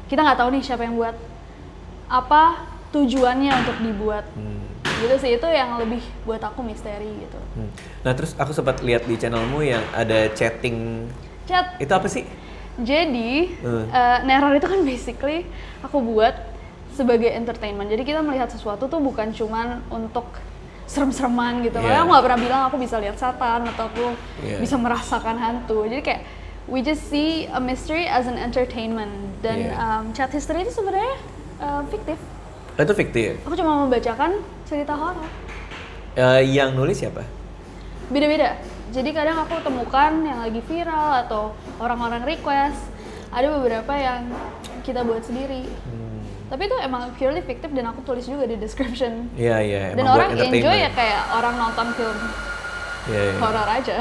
kita nggak tahu nih siapa yang buat, apa tujuannya untuk dibuat. Gitu sih, itu yang lebih buat aku misteri gitu. Nah terus aku sempat lihat di channelmu yang ada chatting, Chat. itu apa sih? Jadi, Neror itu kan basically aku buat sebagai entertainment. Jadi kita melihat sesuatu tuh bukan cuman untuk serem-sereman gitu. Makanya aku nggak pernah bilang aku bisa lihat setan atau aku bisa merasakan hantu. Jadi kayak we just see a mystery as an entertainment. Dan chat history itu sebenarnya fiktif. Itu fiktif? Aku cuma membacakan cerita horor. Yang nulis siapa? Beda-beda. Jadi kadang aku temukan yang lagi viral atau orang-orang request. Ada beberapa yang kita buat sendiri. Tapi itu emang purely fiktif dan aku tulis juga di description. Iya, iya. Dan orang enjoy ya kayak orang nonton film horor aja.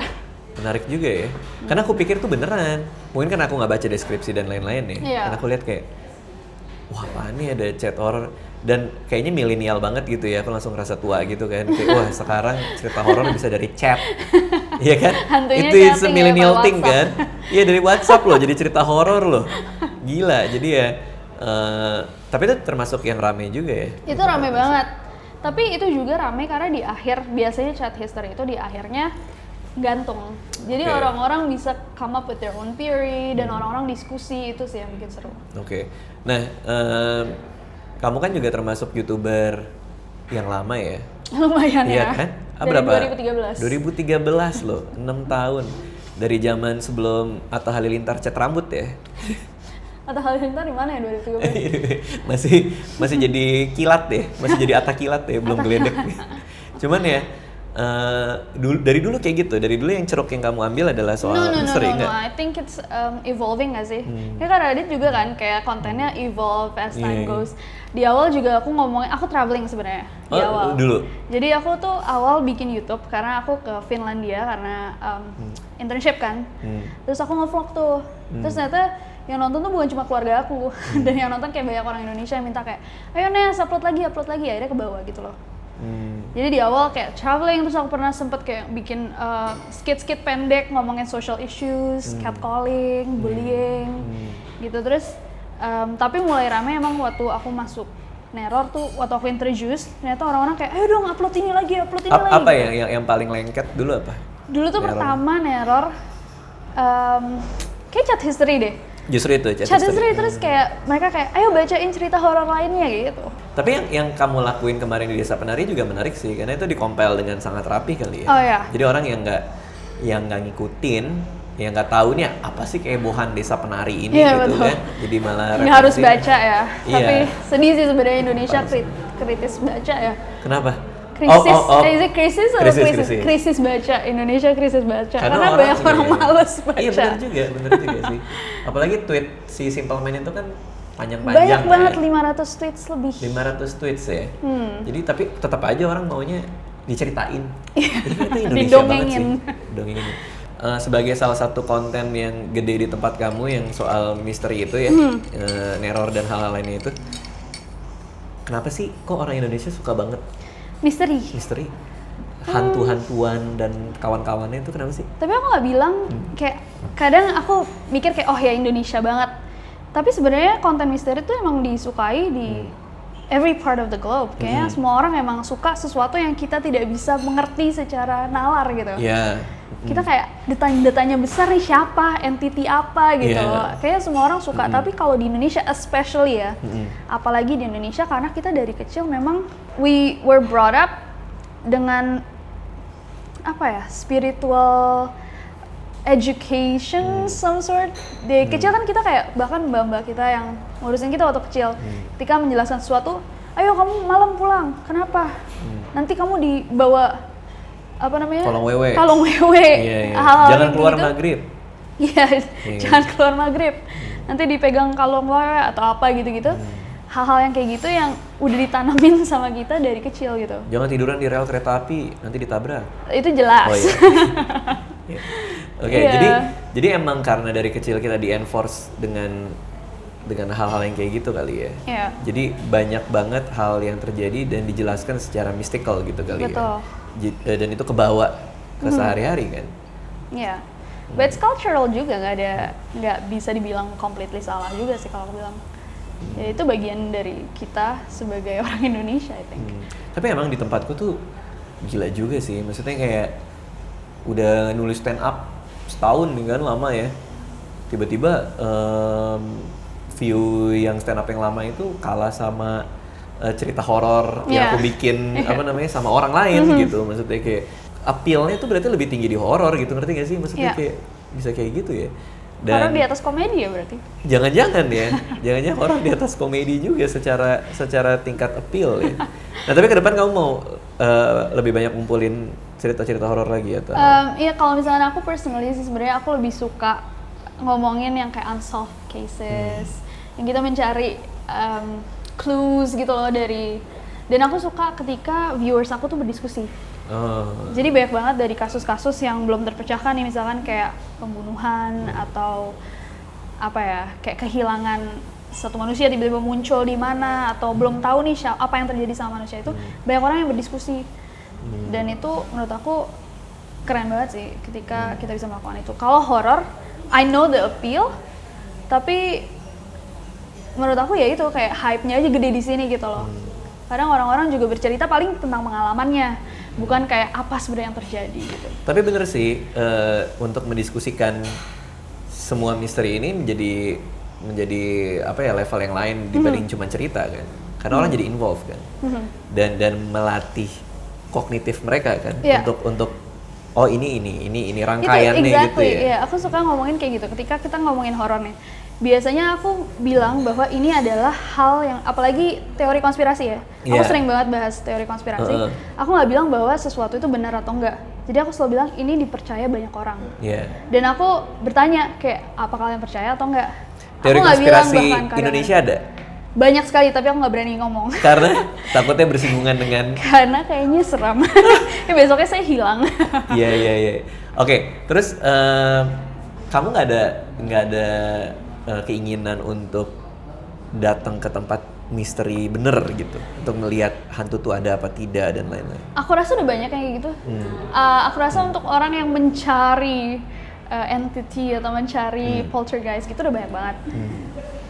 Menarik juga ya. Karena aku pikir tuh beneran. Mungkin kan aku nggak baca deskripsi dan lain-lain ya. Iya. Karena aku lihat kayak, wah apaan nih ada chat horor. Dan kayaknya milenial banget gitu ya. Aku langsung ngerasa tua gitu kan. Kayak, wah sekarang cerita horor bisa dari chat. Iya kan? Hantunya itu chatting millennial ya, thing kan? Iya dari WhatsApp loh jadi cerita horor loh. Gila. Jadi ya tapi itu termasuk yang rame juga ya? Itu rame banget. Tapi itu juga rame karena di akhir, biasanya chat history itu di akhirnya gantung. Jadi orang-orang bisa come up with their own theory dan orang-orang diskusi, itu sih yang bikin seru. Oke. Nah, kamu kan juga termasuk YouTuber yang lama ya? Lumayan Iya ya. kan? Dari Berapa? 2013. 2013 loh, 6 tahun. Dari zaman sebelum Atta Halilintar cat rambut ya? Atau Halilintar di mana ya 2013? masih jadi kilat deh, masih jadi Atta kilat ya, belum geledek. Cuman ya, dari dulu kayak gitu, dari dulu yang ceruk yang kamu ambil adalah soal misteri nggak? I think it's evolving nggak sih? Ya kan Radit juga kan kayak kontennya evolve as time goes. Di awal juga aku ngomongin, aku traveling sebenarnya di awal. Dulu? Jadi aku tuh awal bikin YouTube karena aku ke Finlandia karena internship kan. Terus aku nge-vlog tuh. Terus ternyata yang nonton tuh bukan cuma keluarga aku, dan yang nonton kayak banyak orang Indonesia yang minta kayak, ayo Nes upload lagi, akhirnya ke bawah gitu loh. Jadi di awal kayak traveling, terus aku pernah sempet kayak bikin skit-skit pendek ngomongin social issues, catcalling, bullying, gitu. Terus tapi mulai rame emang waktu aku masuk Neror tuh, waktu aku introduce, ternyata orang-orang kayak, ayo dong upload ini lagi. Apa yang paling lengket dulu apa? Dulu tuh pertama Neror, kayak chat history deh. Justru itu Chat history, terus kayak mereka kayak, ayo bacain cerita horor lainnya gitu. Tapi yang kamu lakuin kemarin di Desa Penari juga menarik sih, karena itu dikompil dengan sangat rapi kali ya. Oh iya. Jadi orang yang nggak ngikutin, yang nggak tahu nih apa sih kehebohan Desa Penari ini gitu betul. kan. Jadi malah Nggak harus baca ya. Iya. Tapi sedih sih sebenarnya Indonesia kritis baca ya. Kenapa? Krisis, is it krisis atau krisis? Krisis. Krisis baca, Indonesia krisis baca. Karena orang banyak orang males baca. Iya benar juga sih. Apalagi tweet si Simple Man itu kan panjang-panjang. Banyak banget, 500 tweets lebih. 500 tweets ya. Jadi tapi tetap aja orang maunya diceritain. Jadi itu Indonesia Didongengin. banget sih. Dongengin. Sebagai salah satu konten yang gede di tempat kamu yang soal misteri itu ya, neror dan hal-hal lainnya itu, kenapa sih kok orang Indonesia suka banget Misteri. hantu-hantuan dan kawan-kawannya itu kenapa sih? Tapi aku nggak bilang kayak, kadang aku mikir kayak, oh ya Indonesia banget. Tapi sebenarnya konten misteri itu emang disukai di every part of the globe. Kayaknya semua orang emang suka sesuatu yang kita tidak bisa mengerti secara nalar gitu. Iya. Kita kayak datanya besar nih, siapa, entity apa gitu. Kayaknya semua orang suka. Tapi kalau di Indonesia especially ya, apalagi di Indonesia karena kita dari kecil memang we were brought up dengan apa ya, spiritual education some sort. Dari kecil kan kita kayak, bahkan mbak-mbak kita yang ngurusin kita waktu kecil, ketika menjelaskan sesuatu, ayo kamu malam pulang, kenapa? Nanti kamu dibawa apa namanya? Kalong wewe. Iya. Jangan keluar maghrib. Iya, jangan keluar maghrib. Nanti dipegang kalong wewe atau apa gitu-gitu. Hal-hal yang kayak gitu yang udah ditanamin sama kita dari kecil gitu. Jangan tiduran di rel kereta api, nanti ditabrak. Itu jelas. Oh iya. Oke, jadi emang karena dari kecil kita di-enforce dengan hal-hal yang kayak gitu kali ya. Iya. Jadi banyak banget hal yang terjadi dan dijelaskan secara mystical gitu kali Betul. ya. Dan itu kebawa ke sehari-hari kan. Iya. But it's cultural juga, nggak bisa dibilang completely salah juga sih kalau aku bilang. Ya itu bagian dari kita sebagai orang Indonesia, I think. Tapi emang di tempatku tuh gila juga sih, maksudnya kayak udah nulis stand up setahun nih kan, lama ya. Tiba-tiba view yang stand up yang lama itu kalah sama cerita horor yang aku bikin sama orang lain gitu. Maksudnya kayak appeal-nya tuh berarti lebih tinggi di horor gitu, ngerti gak sih? Maksudnya kayak bisa kayak gitu ya. Dan Horor di atas komedi ya berarti? Jangan-jangan ya, jangan-jangan horor di atas komedi juga secara tingkat appeal ya. Nah tapi ke depan kamu mau lebih banyak ngumpulin cerita-cerita horor lagi atau? Iya, kalau misalnya aku personally sih sebenarnya aku lebih suka ngomongin yang kayak unsolved cases, yang kita mencari clues gitu loh dari, dan aku suka ketika viewers aku tuh berdiskusi. Jadi banyak banget dari kasus-kasus yang belum terpecahkan nih, misalkan kayak pembunuhan atau apa ya, kayak kehilangan satu manusia tiba-tiba muncul di mana, atau belum tahu nih apa yang terjadi sama manusia itu. Banyak orang yang berdiskusi dan itu menurut aku keren banget sih ketika kita bisa melakukan itu. Kalau horror, I know the appeal, tapi menurut aku ya itu kayak hype-nya aja gede di sini gitu loh. Kadang orang-orang juga bercerita paling tentang pengalamannya, bukan kayak apa sebenarnya yang terjadi gitu. Tapi bener sih, untuk mendiskusikan semua misteri ini menjadi apa ya, level yang lain dibanding cuma cerita kan. Karena orang jadi involved kan. Dan melatih kognitif mereka kan, untuk oh ini rangkaiannya gitu ya. Iya, aku suka ngomongin kayak gitu ketika kita ngomongin horor nih. Biasanya aku bilang bahwa ini adalah hal yang, apalagi teori konspirasi ya. Aku sering banget bahas teori konspirasi. Aku nggak bilang bahwa sesuatu itu benar atau enggak. Jadi aku selalu bilang ini dipercaya banyak orang. Dan aku bertanya kayak, apa kalian percaya atau enggak? Teori aku konspirasi bilang Indonesia ada? Banyak sekali, tapi aku nggak berani ngomong. Karena takutnya bersinggungan dengan? Karena kayaknya seram. Ya besoknya saya hilang. Iya. Oke, terus kamu nggak ada keinginan untuk datang ke tempat misteri bener gitu, untuk melihat hantu tuh ada apa tidak dan lain-lain? Aku rasa udah banyak kayak gitu. Aku rasa untuk orang yang mencari entity atau mencari poltergeist gitu udah banyak banget.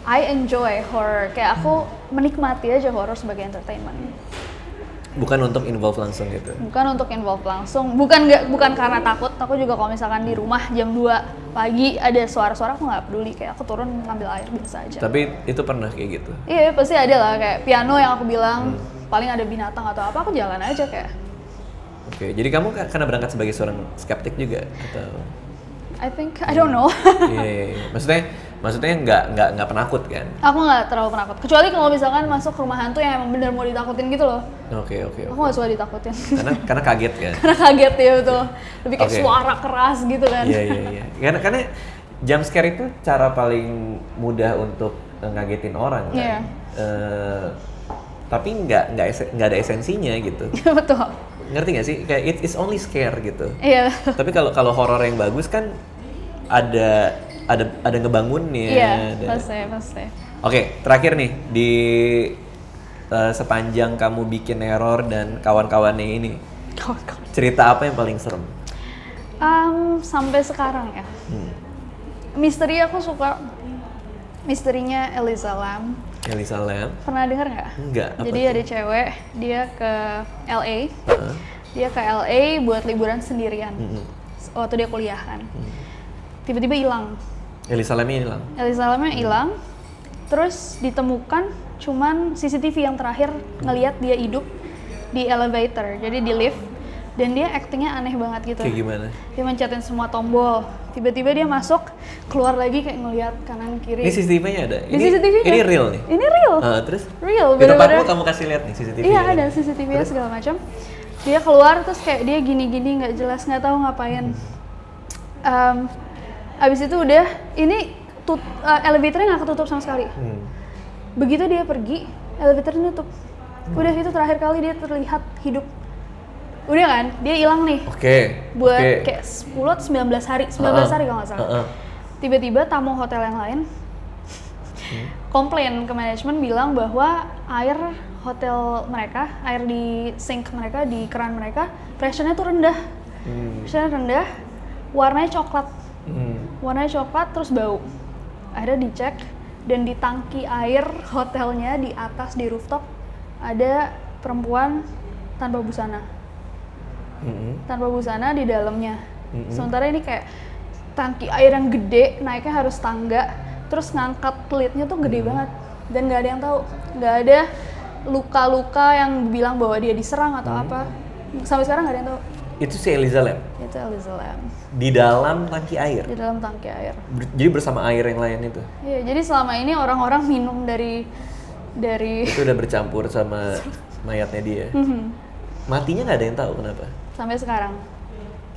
I enjoy horror, kayak aku menikmati aja horror sebagai entertainment. Bukan untuk involve langsung gitu? Bukan untuk involve langsung, bukan karena takut. Aku juga kalau misalkan di rumah jam 2 pagi ada suara-suara, aku nggak peduli, kayak aku turun ngambil air biasa aja. Tapi itu pernah kayak gitu? Iya, pasti ada lah, kayak piano yang aku bilang paling ada binatang atau apa, aku jalan aja kayak. Oke, jadi kamu karena berangkat sebagai seorang skeptik juga atau? I think, I don't know. Iya. Maksudnya nggak penakut kan? Aku nggak terlalu penakut, kecuali kalau misalkan masuk rumah hantu yang emang bener mau ditakutin gitu loh. Oke. Aku nggak suka ditakutin. Karena kaget kan? Karena kaget ya betul. Lebih kayak suara keras gitu kan. Iya. Karena jump scare itu cara paling mudah untuk ngagetin orang kan. Tapi nggak ada esensinya gitu. Betul. Ngerti nggak sih? Kayak it's only scare gitu. Iya. Tapi kalau horor yang bagus kan ada ngebangunnya. Iya, pasti. Oke, terakhir nih di sepanjang kamu bikin error dan kawan-kawannya ini, cerita apa yang paling serem? Sampai sekarang ya. Misteri aku suka misterinya Elisa Lam. Elisa Lam? Pernah dengar nggak? Enggak. Jadi ada cewek, dia ke LA. Dia ke LA buat liburan sendirian. Waktu dia kuliahan. Tiba-tiba hilang. Elisa Lamnya hilang. Terus ditemukan cuman CCTV yang terakhir ngelihat dia hidup di elevator, jadi di lift. Dan dia actingnya aneh banget gitu. Kayak gimana? Dia mencetin semua tombol. Tiba-tiba dia masuk, keluar lagi kayak ngelihat kanan kiri. Ini CCTV-nya ada? Ini real nih? Ini real. Terus? Real, di tempatmu bener-bener. kamu kasih lihat nih CCTV? Iya, ada CCTV-nya segala macam. Dia keluar terus kayak dia gini-gini nggak jelas, nggak tahu ngapain. Abis itu udah, ini elevatornya nggak ketutup sama sekali. Begitu dia pergi, elevatornya nutup. Udah, itu terakhir kali dia terlihat hidup. Udah kan, dia hilang nih. Buat kayak 10 atau 19 hari, 19 hari kalau nggak salah. Tiba-tiba tamu hotel yang lain komplain ke manajemen, bilang bahwa air hotel mereka, air di sink mereka, di keran mereka, pressure-nya tuh rendah. Pressure rendah, warnanya coklat. Hmm. Warnanya coklat terus bau. Akhirnya dicek dan di tangki air hotelnya di atas di rooftop ada perempuan tanpa busana. Tanpa busana di dalamnya. Sementara ini kayak tangki air yang gede, naiknya harus tangga, terus ngangkat pelitnya tuh gede banget dan nggak ada yang tahu, nggak ada luka-luka yang bilang bahwa dia diserang atau apa. Sampai sekarang nggak ada yang tahu. Itu si Eliza Lam Itu Eliza Lam di dalam tangki air. di dalam tangki air. Jadi bersama air yang lain itu. Iya, jadi selama ini orang-orang minum dari Itu udah bercampur sama mayatnya dia. Matinya nggak ada yang tahu kenapa. sampai sekarang.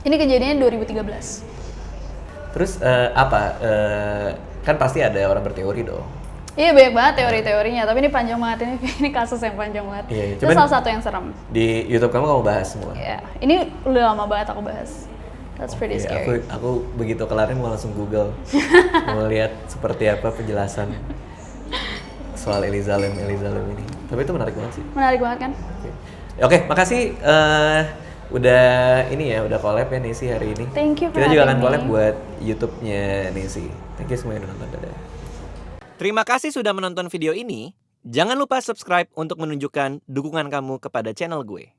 Ini kejadiannya 2013. Terus kan pasti ada orang berteori dong. Iya, banyak banget teori-teorinya, tapi ini panjang banget, ini kasus yang panjang banget. Iya, Itu cuman salah satu yang serem. Di YouTube kamu bahas semua. Iya, ini udah lama banget aku bahas. That's pretty Iya, scary. aku begitu kelarin mau langsung Google mau lihat seperti apa penjelasan soal Eliza Lam ini. Tapi itu menarik banget sih. Menarik banget kan? Oke, makasih udah ini ya, udah collab ya Nisi hari ini. Thank you for Kita juga akan having collab me. buat YouTube-nya Nisi. Thank you semua yang udah nonton. Dadah. Terima kasih sudah menonton video ini. Jangan lupa subscribe untuk menunjukkan dukungan kamu kepada channel gue.